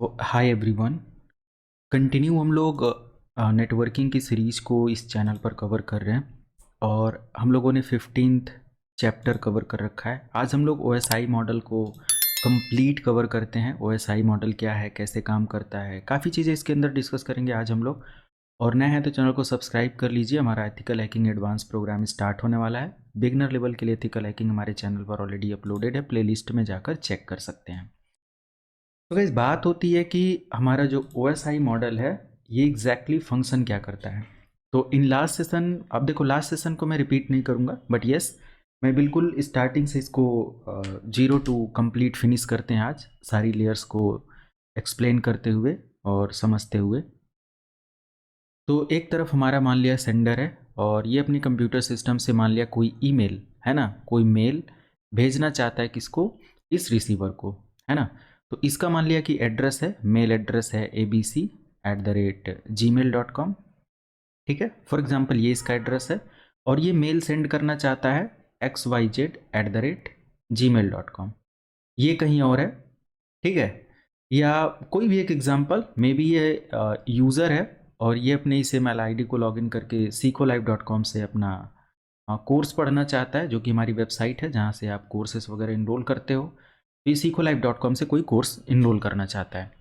Hi everyone. Continue हम लोग networking की सीरीज़ को इस चैनल पर कवर कर रहे हैं और हम लोगों ने 15th चैप्टर कवर कर रखा है। आज हम लोग OSI मॉडल को कंप्लीट कवर करते हैं। OSI मॉडल क्या है, कैसे काम करता है, काफ़ी चीज़ें इसके अंदर डिस्कस करेंगे आज हम लोग। और नए हैं तो चैनल को सब्सक्राइब कर लीजिए। हमारा ethical hacking advance program start होने वाला है। बिगनर लेवल के लिए एथिकल हैकिंग हमारे चैनल पर ऑलरेडी अपलोडेड है, प्लेलिस्ट में जाकर चेक कर सकते हैं। तो गाइस बात होती है कि हमारा जो OSI मॉडल है ये एग्जैक्टली फंक्शन क्या करता है। तो इन लास्ट सेशन, अब देखो लास्ट सेशन को मैं रिपीट नहीं करूँगा, बट यस मैं बिल्कुल स्टार्टिंग से इसको 0 टू कंप्लीट फिनिश करते हैं आज, सारी लेयर्स को एक्सप्लेन करते हुए और समझते हुए। तो एक तरफ हमारा मान लिया सेंडर है और ये अपनी कंप्यूटर सिस्टम से मान लिया कोई ईमेल है ना, कोई मेल भेजना चाहता है किसको, इस रिसीवर को, है ना। तो इसका मान लिया कि एड्रेस है, मेल एड्रेस है abc@gmail.com, ठीक है। फॉर एग्जांपल ये इसका एड्रेस है और ये मेल सेंड करना चाहता है xyz@gmail.com, ये कहीं और है, ठीक है। या कोई भी एक एग्जांपल, मे बी ये यूज़र है और ये अपने इस email ID को लॉगिन करके secollive.com से अपना कोर्स पढ़ना चाहता है, जो कि हमारी वेबसाइट है जहाँ से आप कोर्सेस वगैरह इनरोल करते हो। तो ये secollive.com से कोई कोर्स इनरोल करना चाहता है,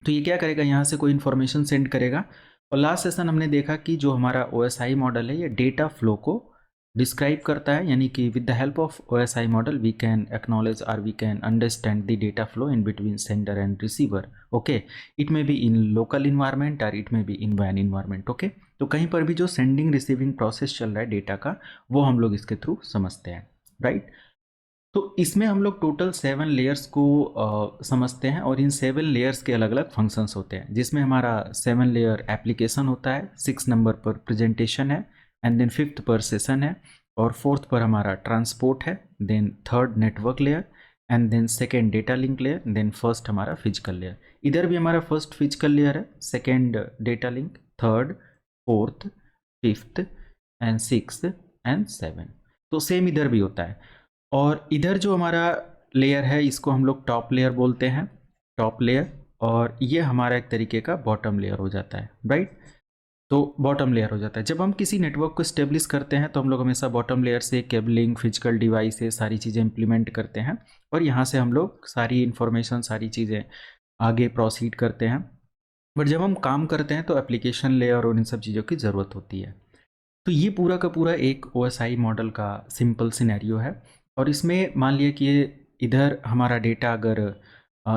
तो ये क्या करेगा, यहाँ से कोई इन्फॉर्मेशन सेंड करेगा। और लास्ट सेशन हमने देखा कि जो हमारा OSI मॉडल है ये डेटा फ्लो को डिस्क्राइब करता है, यानी कि with the help of OSI model we can acknowledge और we can understand the data flow in between sender and receiver. Okay, it may be in local environment और it may be in वैन environment. Okay, तो कहीं पर भी जो sending receiving process चल रहा है डेटा का, वो हम लोग इसके थ्रू समझते हैं, राइट। तो इसमें हम लोग टोटल 7 लेयर्स को समझते हैं और इन 7 लेयर्स के अलग अलग फंक्शंस होते हैं, जिसमें हमारा 7 लेयर एप्लीकेशन होता है, 6 नंबर पर प्रेजेंटेशन है, एंड देन 5th पर सेशन है, और 4th पर हमारा ट्रांसपोर्ट है, then 3rd network layer, and then 2nd data link layer, then 1st हमारा फिजिकल लेयर। इधर भी हमारा 1st फिजिकल लेयर है, 2nd data link, 3rd, 4th, 5th and 6th and 7th। तो सेम इधर भी होता है। और इधर जो हमारा लेयर है इसको हम लोग टॉप लेयर बोलते हैं, टॉप लेयर, और ये हमारा एक तरीके का बॉटम लेयर हो जाता है, राइट। तो बॉटम लेयर हो जाता है। जब हम किसी नेटवर्क को स्टेब्लिश करते हैं तो हम लोग हमेशा बॉटम लेयर से केबलिंग, फिजिकल डिवाइस से सारी चीज़ें इंप्लीमेंट करते हैं और यहाँ से हम लोग सारी इन्फॉर्मेशन, सारी चीज़ें आगे प्रोसीड करते हैं। बट जब हम काम करते हैं तो एप्लीकेशन लेयर और इन सब चीज़ों की ज़रूरत होती है। तो ये पूरा का पूरा एक OSI मॉडल का सिंपल सिनेरियो है। और इसमें मान लिया कि ये इधर हमारा डेटा अगर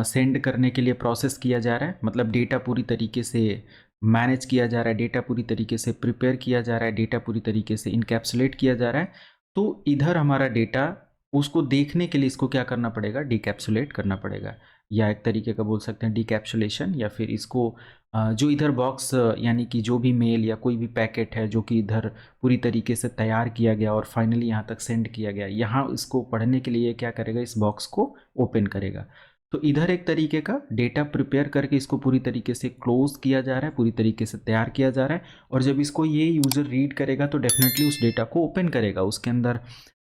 सेंड करने के लिए प्रोसेस किया जा रहा है, मतलब डेटा पूरी तरीके से मैनेज किया जा रहा है, डेटा पूरी तरीके से प्रिपेयर किया जा रहा है, डेटा पूरी तरीके से इनकैप्सुलेट किया जा रहा है, तो इधर हमारा डेटा, उसको देखने के लिए इसको क्या करना पड़ेगा, डिकैप्सुलेट करना पड़ेगा, या एक तरीके का बोल सकते हैं डिकैप्सुलेशन, या फिर इसको जो इधर बॉक्स, यानी कि जो भी मेल या कोई भी पैकेट है जो कि इधर पूरी तरीके से तैयार किया गया और फाइनली यहाँ तक सेंड किया गया, यहाँ इसको पढ़ने के लिए क्या करेगा, इस बॉक्स को ओपन करेगा। तो इधर एक तरीके का डेटा प्रिपेयर करके इसको पूरी तरीके से क्लोज किया जा रहा है, पूरी तरीके से तैयार किया जा रहा है, और जब इसको ये यूज़र रीड करेगा तो डेफिनेटली उस डेटा को ओपन करेगा, उसके अंदर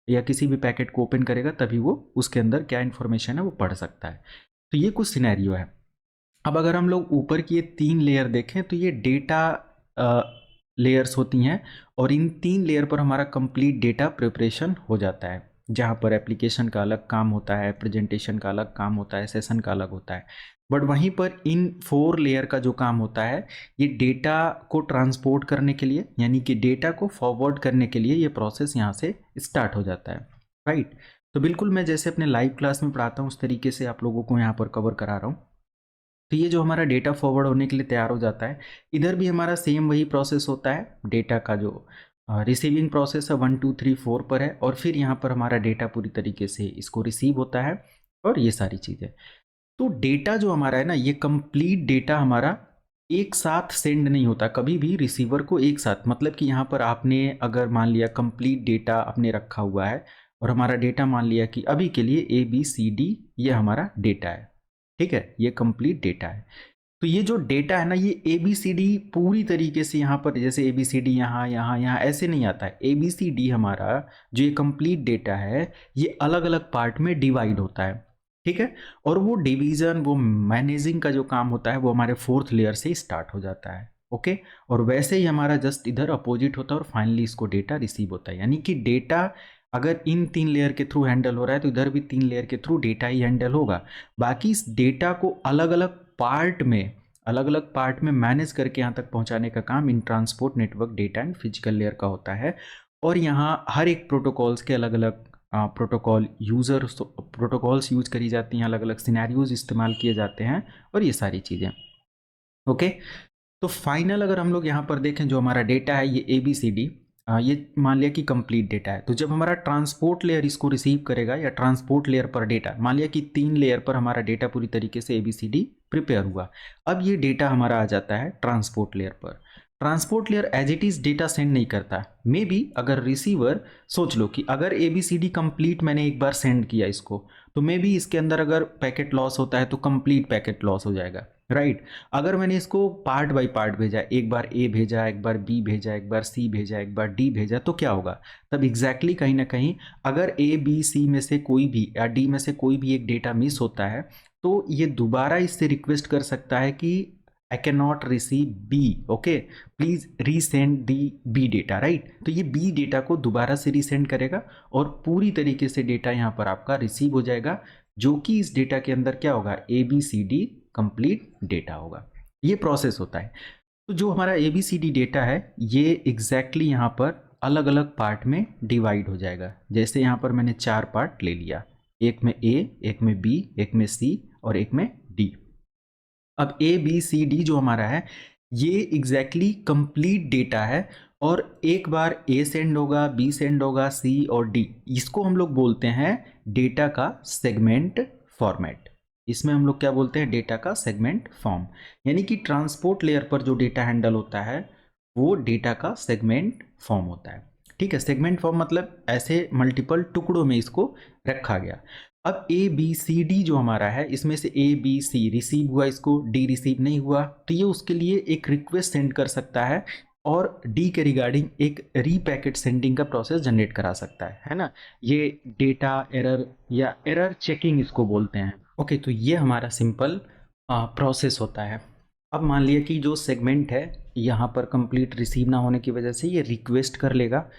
या किसी भी पैकेट को ओपन करेगा, तभी वो उसके अंदर क्या इन्फॉर्मेशन है वो पढ़ सकता है। तो ये कुछ सिनेरियो है। अब अगर हम लोग ऊपर की ये 3 लेयर देखें तो ये डेटा लेयर्स होती हैं, और इन 3 लेयर पर हमारा कंप्लीट डेटा प्रिपरेशन हो जाता है, जहाँ पर एप्लीकेशन का अलग काम होता है, प्रेजेंटेशन का अलग काम होता है, सेशन का अलग होता है। बट वहीं पर इन 4 लेयर का जो काम होता है, ये डेटा को ट्रांसपोर्ट करने के लिए, यानी कि डेटा को फॉरवर्ड करने के लिए ये प्रोसेस यहाँ से स्टार्ट हो जाता है, राइट। तो बिल्कुल मैं जैसे अपने लाइव क्लास में पढ़ाता हूँ उस तरीके से आप लोगों को यहाँ पर कवर करा रहा हूँ। तो ये जो हमारा डेटा फॉरवर्ड होने के लिए तैयार हो जाता है, इधर भी हमारा सेम वही प्रोसेस होता है। डेटा का जो रिसीविंग प्रोसेस है 1 2 3 4 पर है, और फिर यहाँ पर हमारा डेटा पूरी तरीके से इसको रिसीव होता है और ये सारी चीज़ें। तो डेटा जो हमारा है ना, ये कंप्लीट डेटा हमारा एक साथ सेंड नहीं होता कभी भी रिसीवर को एक साथ, मतलब कि यहाँ पर आपने अगर मान लिया कंप्लीट डेटा आपने रखा हुआ है, और हमारा डेटा मान लिया कि अभी के लिए ABCD ये हमारा डेटा है, ठीक है, ये कंप्लीट डेटा है। तो ये जो डेटा है ना, ये ABCD पूरी तरीके से यहाँ पर जैसे ABCD यहाँ यहाँ यहाँ ऐसे नहीं आता है। ABCD हमारा जो ये कंप्लीट डेटा है ये अलग अलग पार्ट में डिवाइड होता है। ठीक है। और वो डिवीज़न, वो मैनेजिंग का जो काम होता है वो हमारे 4th लेयर से ही स्टार्ट हो जाता है। ओके। और वैसे ही हमारा जस्ट इधर अपोजिट होता है और फाइनली इसको डेटा रिसीव होता है। यानी कि डेटा अगर इन 3 लेयर के थ्रू हैंडल हो रहा है तो इधर भी 3 लेयर के थ्रू डेटा ही हैंडल होगा। बाकी इस डेटा को अलग अलग पार्ट में मैनेज करके यहाँ तक पहुँचाने का काम इन transport network data and physical layer का होता है। और यहाँ हर एक प्रोटोकॉल्स के अलग अलग प्रोटोकॉल्स यूज करी जाती हैं, अलग अलग सिनेरियोज इस्तेमाल किए जाते हैं और ये सारी चीज़ें। ओके। तो फाइनल अगर हम लोग यहाँ पर देखें, जो हमारा डेटा है ये ABCD, ये मान लिया कि कंप्लीट डेटा है। तो जब हमारा ट्रांसपोर्ट लेयर इसको रिसीव करेगा या ट्रांसपोर्ट लेयर पर डेटा, मान लिया कि 3 लेयर पर हमारा डेटा पूरी तरीके से ABCD प्रिपेयर हुआ। अब ये डेटा हमारा आ जाता है ट्रांसपोर्ट लेयर पर। Transport layer as it is data send नहीं करता। मे बी अगर रिसीवर, सोच लो कि अगर ABCD कंप्लीट मैंने एक बार सेंड किया इसको, तो मे बी इसके अंदर अगर पैकेट लॉस होता है तो कंप्लीट पैकेट लॉस हो जाएगा, राइट। अगर मैंने इसको पार्ट बाय पार्ट भेजा, एक बार A भेजा, एक बार B भेजा, एक बार C भेजा, एक बार D भेजा, तो क्या होगा तब एग्जैक्टली कहीं ना कहीं अगर A B C में से कोई भी या D में से कोई भी एक डेटा मिस होता है तो ये दोबारा इससे रिक्वेस्ट कर सकता है कि I can not receive B, okay, please resend the B data, right. तो ये B डेटा को दोबारा से रीसेंड करेगा और पूरी तरीके से डेटा यहाँ पर आपका रिसीव हो जाएगा, जो कि इस डेटा के अंदर क्या होगा, ABCD कंप्लीट डेटा होगा। ये प्रोसेस होता है। तो जो हमारा ABCD डेटा है ये एग्जैक्टली यहाँ पर अलग अलग पार्ट में डिवाइड हो जाएगा। जैसे यहाँ पर मैंने 4 पार्ट ले लिया, एक में A, एक में B, एक में C और एक में D। अब ABCD जो हमारा है ये एग्जैक्टली कंप्लीट डेटा है और एक बार A सेंड होगा, B सेंड होगा, C और D, इसको हम लोग बोलते हैं डेटा का सेगमेंट फॉर्मेट। इसमें हम लोग क्या बोलते हैं, डेटा का सेगमेंट फॉर्म। यानी कि ट्रांसपोर्ट लेयर पर जो डेटा हैंडल होता है वो डेटा का सेगमेंट फॉर्म होता है। ठीक है, सेगमेंट फॉर्म मतलब ऐसे मल्टीपल टुकड़ों में इसको रखा गया। अब ABCD जो हमारा है इसमें से ABC रिसीव हुआ, इसको D रिसीव नहीं हुआ, तो ये उसके लिए एक रिक्वेस्ट सेंड कर सकता है और D के रिगार्डिंग एक रीपैकेट सेंडिंग का प्रोसेस जनरेट करा सकता है ना। ये डेटा एरर या एरर चेकिंग इसको बोलते हैं। ओके, तो ये हमारा सिंपल प्रोसेस होता है। अब मान लिया कि जो सेगमेंट है यहाँ पर कंप्लीट रिसीव ना होने की वजह से ये रिक्वेस्ट कर लेगा।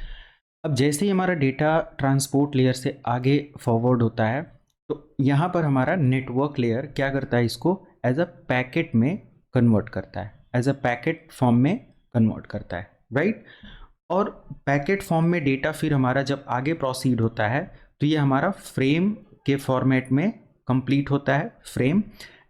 अब जैसे ही हमारा डेटा ट्रांसपोर्ट लेयर से आगे फॉरवर्ड होता है तो यहाँ पर हमारा नेटवर्क लेयर क्या करता है, इसको एज अ पैकेट में कन्वर्ट करता है, एज अ पैकेट फॉर्म में कन्वर्ट करता है, राइट। और पैकेट फॉर्म में डेटा फिर हमारा जब आगे प्रोसीड होता है तो ये हमारा फ्रेम के फॉर्मेट में कंप्लीट होता है, फ्रेम,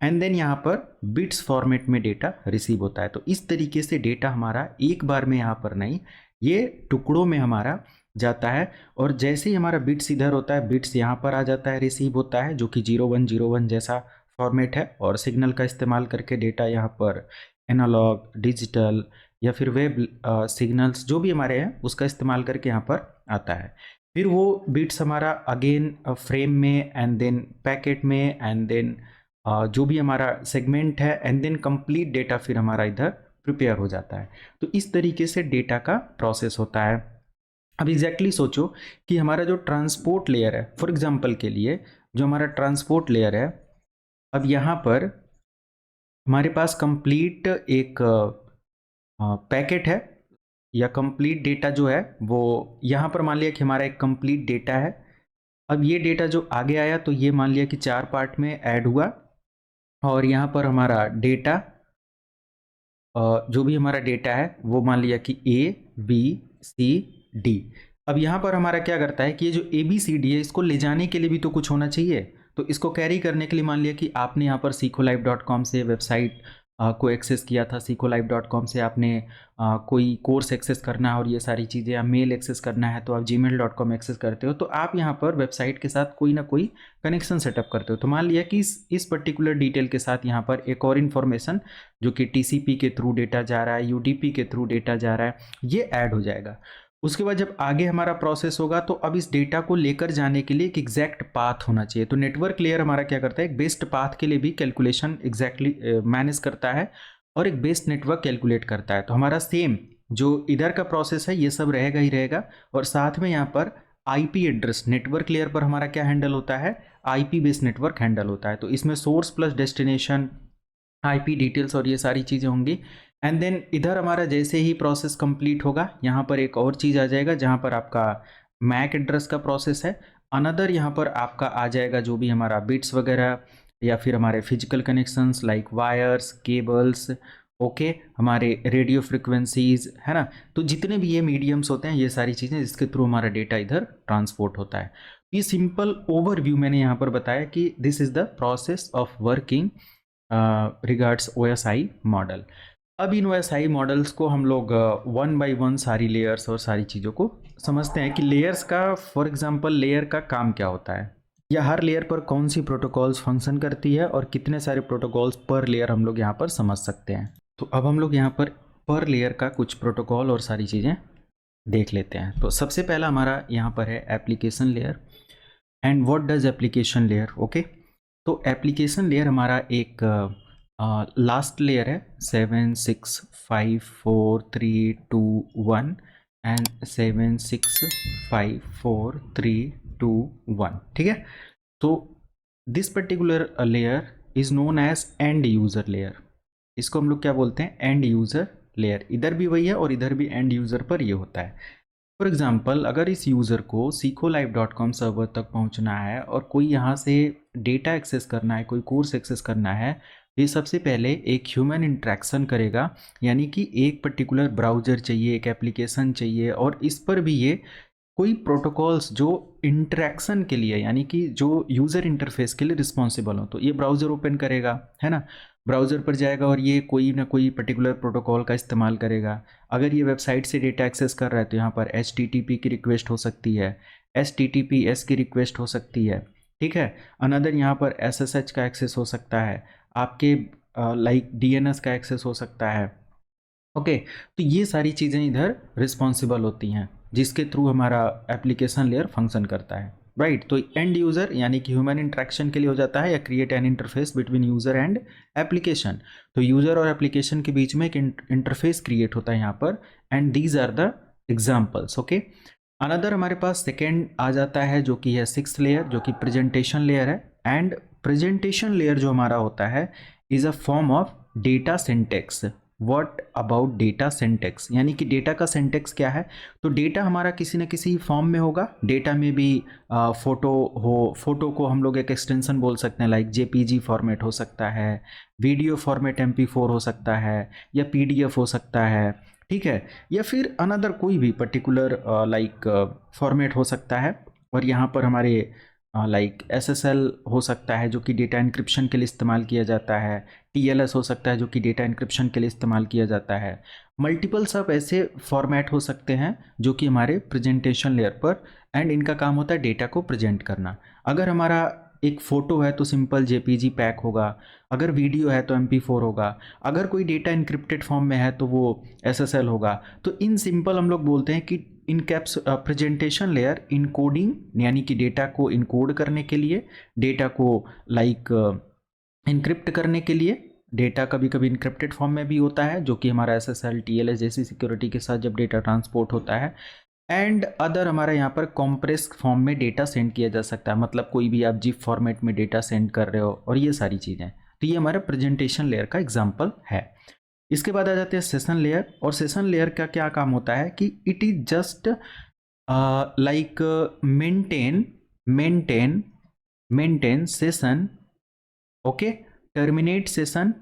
एंड देन यहाँ पर बिट्स फॉर्मेट में डेटा रिसीव होता है। तो इस तरीके से डेटा हमारा एक बार में यहाँ पर नहीं, ये टुकड़ों में हमारा जाता है। और जैसे ही हमारा बिट्स इधर होता है, बिट्स यहाँ पर आ जाता है, रिसीव होता है, जो कि 0101 जैसा फॉर्मेट है। और सिग्नल का इस्तेमाल करके डेटा यहाँ पर एनालॉग, डिजिटल या फिर वेब सिग्नल्स जो भी हमारे हैं उसका इस्तेमाल करके यहाँ पर आता है। फिर वो बिट्स हमारा अगेन फ्रेम में एंड देन पैकेट में एंड देन जो भी हमारा सेगमेंट है एंड देन कंप्लीट डेटा फिर हमारा इधर प्रिपेयर हो जाता है। तो इस तरीके से डेटा का प्रोसेस होता है। अब एग्जैक्टली सोचो कि हमारा जो ट्रांसपोर्ट लेयर है, फॉर एग्जांपल के लिए जो हमारा ट्रांसपोर्ट लेयर है, अब यहाँ पर हमारे पास कंप्लीट एक पैकेट है या कंप्लीट डेटा जो है वो यहाँ पर मान लिया कि हमारा एक कंप्लीट डेटा है। अब ये डेटा जो आगे आया तो ये मान लिया कि 4 पार्ट में ऐड हुआ और यहाँ पर हमारा डेटा जो भी हमारा डेटा है वो मान लिया कि A, B, C, D। अब यहाँ पर हमारा क्या करता है कि ये जो ABCD है इसको ले जाने के लिए भी तो कुछ होना चाहिए। तो इसको कैरी करने के लिए मान लिया कि आपने यहाँ पर SikhoLive.com से वेबसाइट को एक्सेस किया था, SikhoLive.com से आपने कोई कोर्स एक्सेस करना है और ये सारी चीज़ें, या मेल एक्सेस करना है तो आप gmail.com एक्सेस करते हो। तो आप यहाँ पर वेबसाइट के साथ कोई ना कोई कनेक्शन सेटअप करते हो। तो मान लिया कि इस पर्टिकुलर डिटेल के साथ यहाँ पर एक और इन्फॉर्मेशन जो कि TCP के थ्रू डेटा जा रहा है, UDP के थ्रू डेटा जा रहा है, ये ऐड हो जाएगा। उसके बाद जब आगे हमारा प्रोसेस होगा तो अब इस डेटा को लेकर जाने के लिए एक एग्जैक्ट पाथ होना चाहिए। तो नेटवर्क लेयर हमारा क्या करता है, एक बेस्ट पाथ के लिए भी कैलकुलेशन एग्जैक्टली मैनेज करता है और एक बेस्ट नेटवर्क कैलकुलेट करता है। तो हमारा सेम जो इधर का प्रोसेस है ये सब रहेगा ही रहेगा। और साथ में यहाँ पर IP एड्रेस, नेटवर्क लेयर पर हमारा क्या हैंडल होता है, आईपी बेस्ड नेटवर्क हैंडल होता है। तो इसमें source plus destination, IP details और ये सारी चीज़ें होंगी। एंड देन इधर हमारा जैसे ही प्रोसेस कंप्लीट होगा, यहाँ पर एक और चीज़ आ जाएगा जहाँ पर आपका मैक एड्रेस का प्रोसेस है। अनदर यहाँ पर आपका आ जाएगा जो भी हमारा बिट्स वगैरह या फिर हमारे physical connections like wires, cables, okay, हमारे रेडियो फ्रिक्वेंसीज, है ना। तो जितने भी ये मीडियम्स होते हैं, ये सारी चीज़ें जिसके थ्रू हमारा डेटा इधर ट्रांसपोर्ट होता है। ये सिंपल ओवरव्यू मैंने यहाँ पर बताया कि this is the process of working regards OSI model. अब इन OSI मॉडल्स को हम लोग वन बाय वन सारी लेयर्स और सारी चीज़ों को समझते हैं कि लेयर्स का, फॉर एग्जांपल लेयर का काम क्या होता है, या हर लेयर पर कौन सी प्रोटोकॉल्स फंक्शन करती है और कितने सारे प्रोटोकॉल्स पर लेयर हम लोग यहाँ पर समझ सकते हैं। तो अब हम लोग यहाँ पर लेयर का कुछ प्रोटोकॉल और सारी चीज़ें देख लेते हैं। तो सबसे पहला हमारा यहाँ पर है application layer. And what does application layer, okay. तो एप्लीकेशन लेयर हमारा एक लास्ट लेयर है, 7 6 5 4 3 2 1 एंड 7 6 5 4 3 2 1, ठीक है। तो this particular layer is known as end user layer. इसको हम लोग क्या बोलते हैं, एंड यूजर लेयर। इधर भी वही है और इधर भी एंड यूजर पर ये होता है। फॉर एग्जाम्पल, अगर इस यूज़र को SicoLive.com सर्वर तक पहुंचना है और कोई यहाँ से डेटा एक्सेस करना है, कोई कोर्स एक्सेस करना है, ये सबसे पहले एक ह्यूमन इंट्रैक्शन करेगा, यानी कि एक पर्टिकुलर ब्राउज़र चाहिए, एक एप्लीकेशन चाहिए, और इस पर भी ये कोई प्रोटोकॉल्स जो इंटरेक्शन के लिए, यानी कि जो यूज़र इंटरफेस के लिए रिस्पॉन्सिबल हो, तो ये ब्राउज़र ओपन करेगा, है ना। ब्राउज़र पर जाएगा और ये कोई ना कोई पर्टिकुलर प्रोटोकॉल का इस्तेमाल करेगा। अगर ये वेबसाइट से डेटा एक्सेस कर रहा है तो यहाँ पर HTTP की रिक्वेस्ट हो सकती है, HTTPS की रिक्वेस्ट हो सकती है, ठीक है। अनदर यहाँ पर SSH का एक्सेस हो सकता है, आपके लाइक DNS का एक्सेस हो सकता है, ओके। तो ये सारी चीज़ें इधर रिस्पॉन्सिबल होती हैं जिसके थ्रू हमारा एप्लीकेशन लेयर फंक्शन करता है, राइट। तो एंड यूज़र यानी कि ह्यूमन इंटरेक्शन के लिए हो जाता है, या create an interface between user and application. तो यूज़र और एप्लीकेशन के बीच में एक इंटरफेस क्रिएट होता है यहाँ पर, and these are the examples, okay. Another हमारे पास सेकेंड आ जाता है जो कि है 6th लेयर, जो कि प्रेजेंटेशन लेयर है। एंड प्रेजेंटेशन लेयर जो हमारा होता है is a form of data syntax. What about data syntax, यानी कि डेटा का सिंटेक्स क्या है, तो डेटा हमारा किसी न किसी फॉर्म में होगा। डेटा में भी फोटो हो, फोटो को हम लोग एक एक्सटेंशन बोल सकते हैं, लाइक JPG फॉर्मेट हो सकता है, वीडियो फॉर्मेट MP4 हो सकता है, या PDF हो सकता है, ठीक है, या फिर अनदर कोई भी पर्टिकुलर लाइक फॉर्मेट हो सकता है। और यहाँ पर हमारे लाइक SSL हो सकता है जो कि डेटा इंक्रिप्शन के लिए इस्तेमाल किया जाता है, TLS हो सकता है जो कि डेटा इंक्रिप्शन के लिए इस्तेमाल किया जाता है। मल्टीपल सब ऐसे फॉर्मेट हो सकते हैं जो कि हमारे प्रेजेंटेशन लेयर पर, एंड इनका काम होता है डेटा को प्रेजेंट करना। अगर हमारा एक फ़ोटो है तो सिंपल JPG पैक होगा, अगर वीडियो है तो MP4 होगा, अगर कोई डेटा इंक्रिप्टेड फॉर्म में है तो वो SSL होगा। तो इन सिंपल हम लोग बोलते हैं कि इन कैप्स प्रेजेंटेशन लेयर इनकोडिंग, यानी कि डेटा को इनकोड करने के लिए, डेटा को लाइक इनक्रिप्ट करने के लिए। डेटा कभी कभी इनक्रिप्टेड फॉर्म में भी होता है जो कि हमारा SSL TLS जैसी सिक्योरिटी के साथ जब डेटा ट्रांसपोर्ट होता है। एंड अदर हमारा यहाँ पर कॉम्प्रेस फॉर्म में डेटा सेंड किया जा सकता है, मतलब कोई भी आप जिप फॉर्मेट में डेटा सेंड कर रहे हो, और ये सारी चीज़ें। तो ये हमारा प्रेजेंटेशन लेयर का एग्जाम्पल है। इसके बाद आ जाते हैं सेशन लेयर। और सेशन लेयर का क्या काम होता है कि it is just like maintain session, okay, terminate session,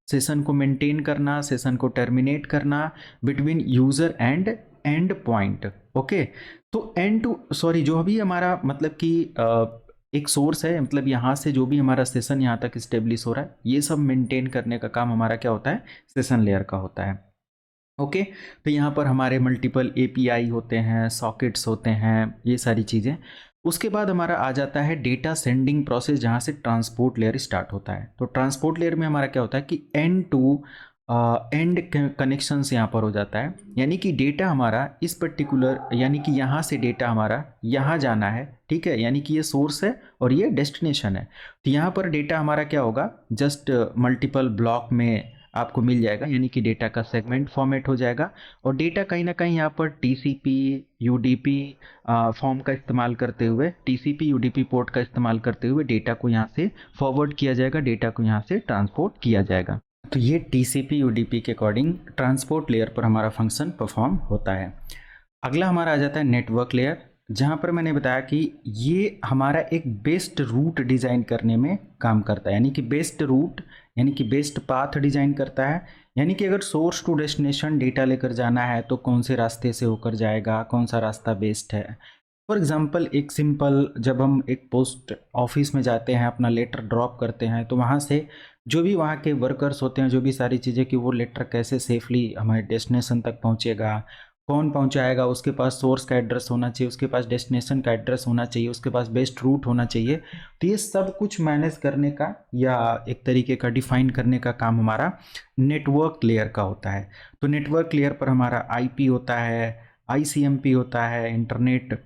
session को मेंटेन करना, सेशन को टर्मिनेट करना between user and and point, okay. तो एंड टू सॉरी जो अभी हमारा मतलब कि एक सोर्स है, मतलब यहाँ से जो भी हमारा सेशन यहाँ तक इस्टेब्लिश हो रहा है, ये सब मेंटेन करने का काम हमारा क्या होता है, सेशन लेयर का होता है, ओके। तो यहाँ पर हमारे मल्टीपल API होते हैं, सॉकेट्स होते हैं, ये सारी चीज़ें। उसके बाद हमारा आ जाता है डेटा सेंडिंग प्रोसेस, जहाँ से ट्रांसपोर्ट लेयर स्टार्ट होता है। तो ट्रांसपोर्ट लेयर में हमारा क्या होता है कि एंड टू एंड कनेक्शंस यहाँ पर हो जाता है, यानी कि डेटा हमारा इस पर्टिकुलर, यानी कि यहाँ से डेटा हमारा यहाँ जाना है, ठीक है, यानी कि ये सोर्स है और ये डेस्टिनेशन है। तो यहाँ पर डेटा हमारा क्या होगा, जस्ट मल्टीपल ब्लॉक में आपको मिल जाएगा, यानी कि डेटा का सेगमेंट फॉर्मेट हो जाएगा और डेटा कहीं ना कहीं यहाँ पर टीसीपी यूडीपी फॉर्म का इस्तेमाल करते हुए, टीसीपी यूडीपी पोर्ट का इस्तेमाल करते हुए डेटा को यहाँ से फॉरवर्ड किया जाएगा, डेटा को यहाँ से ट्रांसपोर्ट किया जाएगा। तो ये टीसीपी यूडीपी के अकॉर्डिंग ट्रांसपोर्ट लेयर पर हमारा फंक्शन परफॉर्म होता है। अगला हमारा आ जाता है नेटवर्क लेयर, जहाँ पर मैंने बताया कि ये हमारा एक बेस्ट रूट डिज़ाइन करने में काम करता है, यानी कि बेस्ट रूट यानी कि बेस्ट पाथ डिज़ाइन करता है। यानी कि अगर सोर्स टू डेस्टिनेशन डेटा लेकर जाना है तो कौन से रास्ते से होकर जाएगा, कौन सा रास्ता बेस्ट है। फॉर एग्जांपल एक सिंपल, जब हम एक पोस्ट ऑफिस में जाते हैं, अपना लेटर ड्रॉप करते हैं, तो वहाँ से जो भी वहाँ के वर्कर्स होते हैं, जो भी सारी चीज़ें कि वो लेटर कैसे सेफली हमारे डेस्टिनेशन तक पहुँचेगा, कौन पहुंचाएगा, उसके पास सोर्स का एड्रेस होना चाहिए, उसके पास डेस्टिनेशन का एड्रेस होना चाहिए, उसके पास बेस्ट रूट होना चाहिए। तो ये सब कुछ मैनेज करने का या एक तरीके का डिफाइन करने का काम हमारा नेटवर्क लेयर का होता है। तो नेटवर्क लेयर पर हमारा आईपी होता है, आईसीएमपी होता है, internet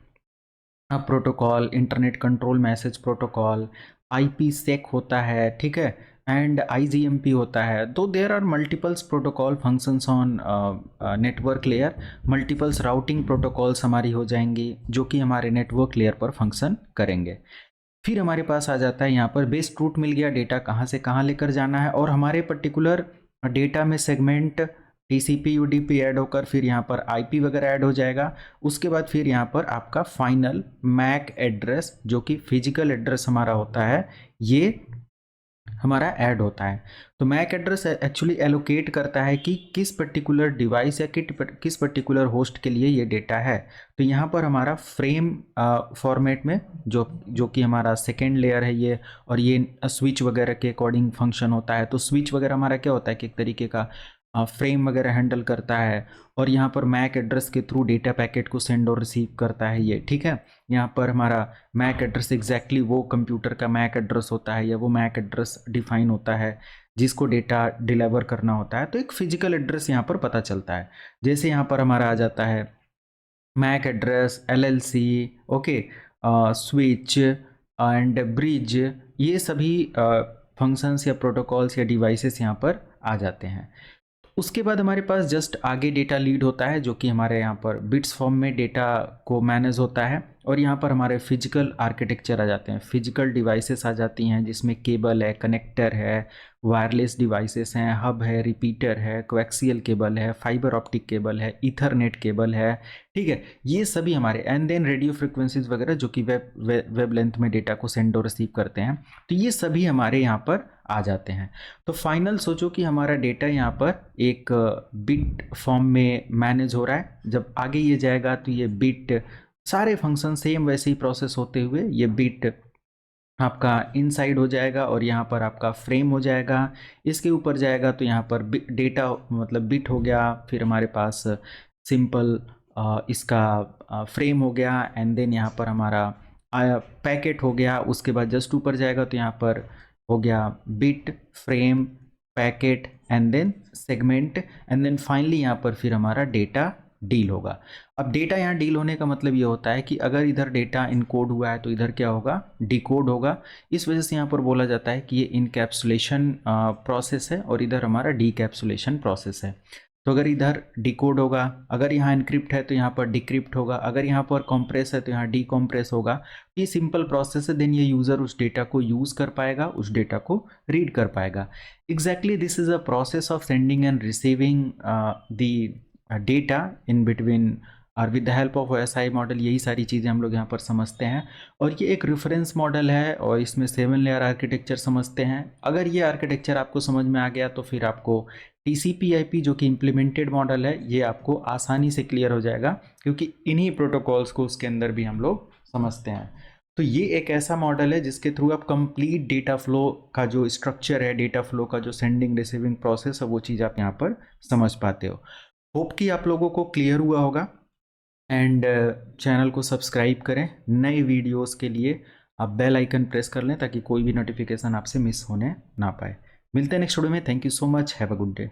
protocol, internet control message protocol, IPsec होता है, ठीक है, एंड आईजीएमपी होता है। तो there are multiples protocol functions on network layer, multiples routing protocols हमारी हो जाएंगी जो कि हमारे नेटवर्क लेयर पर फंक्शन करेंगे। फिर हमारे पास आ जाता है यहाँ पर बेस्ट रूट मिल गया, डेटा कहाँ से कहाँ लेकर जाना है, और हमारे पर्टिकुलर डेटा में सेगमेंट टीसीपी यूडीपी ऐड होकर फिर यहाँ पर आईपी वगैरह ऐड हो जाएगा। उसके बाद फिर यहाँ पर आपका फाइनल मैक एड्रेस, जो कि फिजिकल एड्रेस हमारा होता है, ये हमारा ऐड होता है। तो मैक एड्रेस एक्चुअली एलोकेट करता है कि किस पर्टिकुलर डिवाइस या किस पर्टिकुलर होस्ट के लिए ये डेटा है। तो यहाँ पर हमारा फ्रेम फॉर्मेट में जो कि हमारा सेकेंड लेयर है ये, और ये स्विच वगैरह के अकॉर्डिंग फंक्शन होता है। तो स्विच वगैरह हमारा क्या होता है कि एक तरीके का फ्रेम वगैरह हैंडल करता है, और यहाँ पर मैक एड्रेस के थ्रू डेटा पैकेट को सेंड और रिसीव करता है ये, ठीक है। यहाँ पर हमारा मैक एड्रेस एग्जैक्टली वो कंप्यूटर का मैक एड्रेस होता है या वो मैक एड्रेस डिफाइन होता है जिसको डेटा डिलीवर करना होता है। तो एक फिजिकल एड्रेस यहाँ पर पता चलता है। जैसे यहाँ पर हमारा आ जाता है MAC address, LLC, okay, switch and bridge, ये सभी फंक्शंस या प्रोटोकॉल्स या डिवाइसेस यहाँ पर आ जाते हैं। उसके बाद हमारे पास जस्ट आगे डेटा लीड होता है, जो कि हमारे यहाँ पर बिट्स फॉर्म में डेटा को मैनेज होता है, और यहाँ पर हमारे फिजिकल आर्किटेक्चर आ जाते हैं, फिजिकल डिवाइसेस आ जाती हैं, जिसमें केबल है, कनेक्टर है, वायरलेस डिवाइसेस हैं, हब है, रिपीटर है, कोएक्सियल केबल है, फाइबर ऑप्टिक केबल है, ईथरनेट केबल है, ठीक है। ये सभी हमारे, एंड देन रेडियो फ्रिक्वेंसीज वगैरह जो कि वेब लेंथ में डेटा को सेंड और रिसीव करते हैं। तो ये सभी हमारे यहाँ पर आ जाते हैं। तो फाइनल सोचो कि हमारा डेटा यहाँ पर एक बिट फॉर्म में मैनेज हो रहा है। जब आगे ये जाएगा तो ये बिट, सारे फंक्शन सेम वैसे ही प्रोसेस होते हुए ये बिट आपका इनसाइड हो जाएगा, और यहाँ पर आपका फ्रेम हो जाएगा। इसके ऊपर जाएगा तो यहाँ पर डेटा मतलब बिट हो गया, फिर हमारे पास सिंपल इसका फ्रेम हो गया, एंड देन यहाँ पर हमारा पैकेट हो गया। उसके बाद जस्ट ऊपर जाएगा तो यहाँ पर हो गया bit, frame, packet, and then segment, and then finally यहाँ पर फिर हमारा डेटा डील होगा। अब डेटा यहाँ डील होने का मतलब ये होता है कि अगर इधर डेटा इनकोड हुआ है तो इधर क्या होगा, डिकोड होगा। इस वजह से यहाँ पर बोला जाता है कि ये इनकैप्सुलेशन प्रोसेस है और इधर हमारा डीकैप्सुलेशन प्रोसेस है। तो अगर इधर डिकोड होगा, अगर यहाँ इनक्रिप्ट है तो यहाँ पर डिक्रिप्ट होगा, अगर यहाँ पर कॉम्प्रेस है तो यहाँ डीकॉम्प्रेस होगा। ये सिंपल प्रोसेस है। देन ये यूज़र उस डेटा को यूज़ कर पाएगा, उस डेटा को रीड कर पाएगा। Exactly this is a process of sending and receiving the data in between और with the help of OSI model. यही सारी चीज़ें हम लोग यहाँ पर समझते हैं, और ये एक रेफरेंस मॉडल है और इसमें 7 लेयर आर्किटेक्चर समझते हैं। अगर ये आर्किटेक्चर आपको समझ में आ गया तो फिर आपको TCP/IP जो कि इम्प्लीमेंटेड मॉडल है ये आपको आसानी से क्लियर हो जाएगा, क्योंकि इन्हीं प्रोटोकॉल्स को उसके अंदर भी हम लोग समझते हैं। तो ये एक ऐसा मॉडल है जिसके थ्रू आप कंप्लीट डेटा फ्लो का जो स्ट्रक्चर है, डेटा फ्लो का जो सेंडिंग रिसीविंग प्रोसेस है, वो चीज़ आप यहाँ पर समझ पाते हो। होप कि आप लोगों को क्लियर हुआ होगा, एंड चैनल को सब्सक्राइब करें। नए वीडियोस के लिए आप बेल आइकन प्रेस कर लें ताकि कोई भी नोटिफिकेशन आपसे मिस होने ना पाए। मिलते हैं नेक्स्ट वीडियो में। Thank you so much, have a good day.